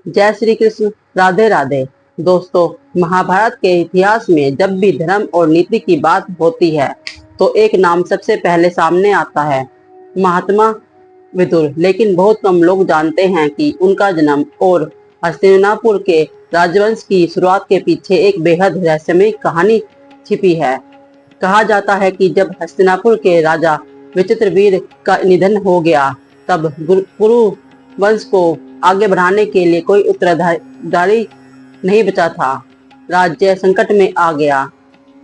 जय श्री कृष्ण। राधे राधे। दोस्तों, महाभारत के इतिहास में जब भी धर्म और नीति की बात होती है तो एक नाम सबसे पहले सामने आता है, महात्मा विदुर। लेकिन बहुत कम लोग जानते हैं कि उनका जन्म और हस्तिनापुर के राजवंश की शुरुआत के पीछे एक बेहद रहस्यमय कहानी छिपी है। कहा जाता है कि जब हस्तिनापुर के राजा विचित्रवीर का निधन हो गया, तब कुरु वंश को आगे बढ़ाने के लिए कोई उत्तराधिकारी नहीं बचा था। राज्य संकट में आ गया।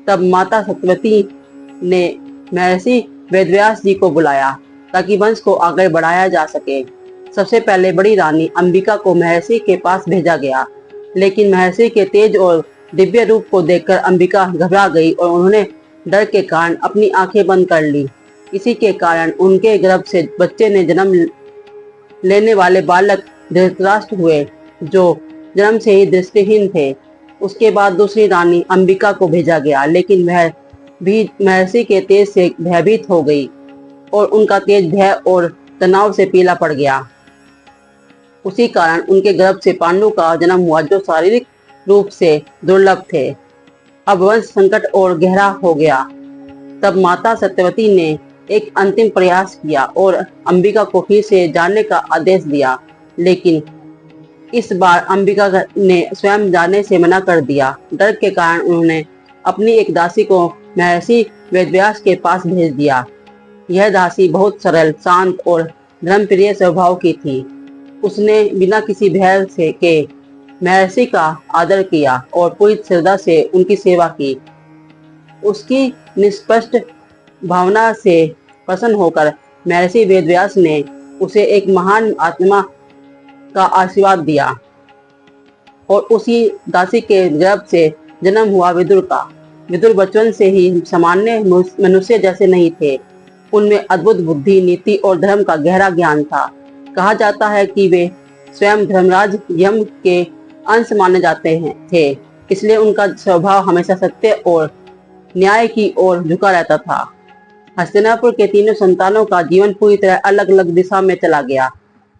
तब माता सत्यवती ने महर्षि वेदव्यास जी को बुलाया ताकि वंश को आगे बढ़ाया जा सके। सबसे पहले बड़ी रानी अंबिका को महर्षि के पास भेजा गया, लेकिन महर्षि के तेज और दिव्य रूप को देखकर अंबिका घबरा गई और उन्होंने डर के कारण अपनी आंखें बंद कर ली। इसी के कारण उनके गर्भ से बच्चे ने जन्म लेने वाले बालक धृतराष्ट्र हुए, जो जन्म से ही दृष्टिहीन थे। उसके बाद दूसरी रानी अंबिका को भेजा गया, लेकिन वह भी महर्षि के तेज से भयभीत हो गई और उनका तेज भय और तनाव से पीला पड़ गया। उसी कारण उनके गर्भ से पांडु का जन्म हुआ, जो शारीरिक रूप से दुर्लभ थे। अब वंश संकट और गहरा हो गया। तब माता सत्यवती ने एक अंतिम प्रयास किया और अंबिका को फिर से जाने का आदेश दिया, लेकिन इस बार अंबिका ने स्वयं जाने से मना कर दिया। डर के कारण उन्होंने अपनी एक दासी को महर्षि वेदव्यास के पास भेज दिया। यह दासी बहुत सरल, शांत और धर्मप्रिय स्वभाव की थी। उसने बिना किसी भय से के महर्षि का आदर किया और पूरी श्रद्धा से उनकी सेवा की। उसकी निष्पक्ष भावना से प्रसन्न होकर महर्षि वेदव्यास ने उसे एक महान आत्मा का आशीर्वाद दिया और उसी दासी के गर्भ से जन्म हुआ विदुर का। विदुर बचपन से ही सामान्य मनुष्य जैसे नहीं थे। उनमें अद्भुत बुद्धि, नीति और धर्म का गहरा ज्ञान था। कहा जाता है कि वे स्वयं धर्मराज यम के अंश माने जाते थे, इसलिए उनका स्वभाव हमेशा सत्य और न्याय की ओर झुका रहता था। हस्तिनापुर के तीनों संतानों का जीवन पूरी तरह अलग अलग दिशा में चला गया।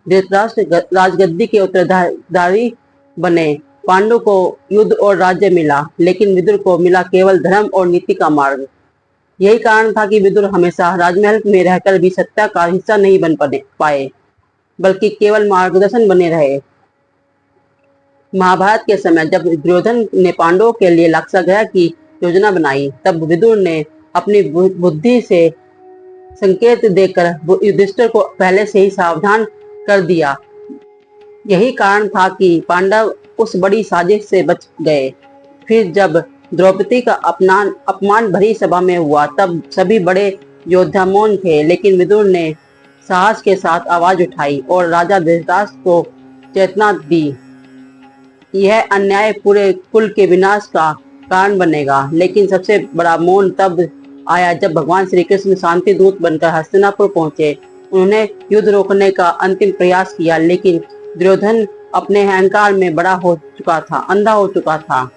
धृतराष्ट्र राजगद्दी के उत्तराधिकारी बने, पांडु को युद्ध और राज्य मिला, लेकिन विदुर को मिला केवल धर्म और नीति का मार्ग। यही कारण था कि विदुर हमेशा राजमहल में रहकर भी सत्ता का हिस्सा नहीं बन पाए, बल्कि केवल मार्गदर्शन बने रहे। महाभारत के समय जब दुर्योधन ने पांडवों के लिए लाक्षागृह की योजना बनाई, तब विदुर ने अपनी बुद्धि से संकेत देकर युधिष्ठिर को पहले से ही सावधान कर दिया। यही कारण था कि पांडव उस बड़ी साजिश से बच गए। फिर जब द्रौपदी का अपमान भरी सभा में हुआ, तब सभी बड़े योद्धा मौन थे, लेकिन विदुर ने साहस के साथ आवाज उठाई और राजा धृतराष्ट्र को चेतना दी। यह अन्याय पूरे कुल के विनाश का कारण बनेगा। लेकिन सबसे बड़ा मौन तब आया जब भगवान श्री कृष्ण शांति दूत बनकर हस्तिनापुर पहुंचे। उन्होंने युद्ध रोकने का अंतिम प्रयास किया, लेकिन दुर्योधन अपने अहंकार में बड़ा हो चुका था, अंधा हो चुका था।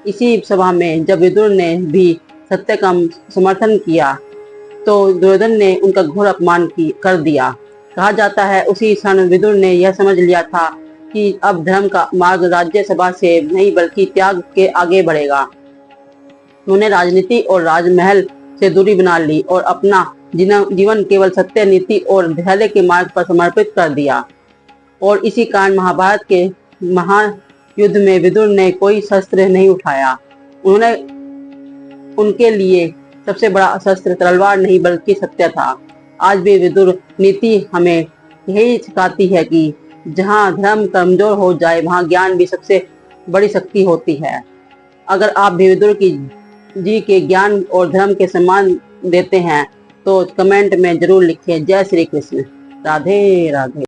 इसी सभा में जब विदुर ने भी सत्य का समर्थन किया, तो दुर्योधन ने उनका घोर अपमान कर दिया। कहा जाता है उसी क्षण विदुर ने यह समझ लिया था कि अब धर्म का मार्ग राज्यसभा से नहीं बल्कि त्याग के आगे बढ़ेगा। उन्होंने राजनीति और राजमहल से दूरी बना ली और अपना जीवन केवल सत्य, नीति और धैर्य के मार्ग पर समर्पित कर दिया। और इसी कारण महाभारत के महायुद्ध में विदुर ने कोई शस्त्र नहीं उठाया। उनके लिए सबसे बड़ा शस्त्र तलवार नहीं बल्कि सत्य था। आज भी विदुर नीति हमें यही सिखाती है कि जहाँ धर्म कमजोर हो जाए, वहाँ ज्ञान भी सबसे बड़ी शक्ति होती है। अगर आप भी विदुर जी के ज्ञान और धर्म के सम्मान देते हैं तो कमेंट में जरूर लिखें। जय श्री कृष्ण। राधे राधे।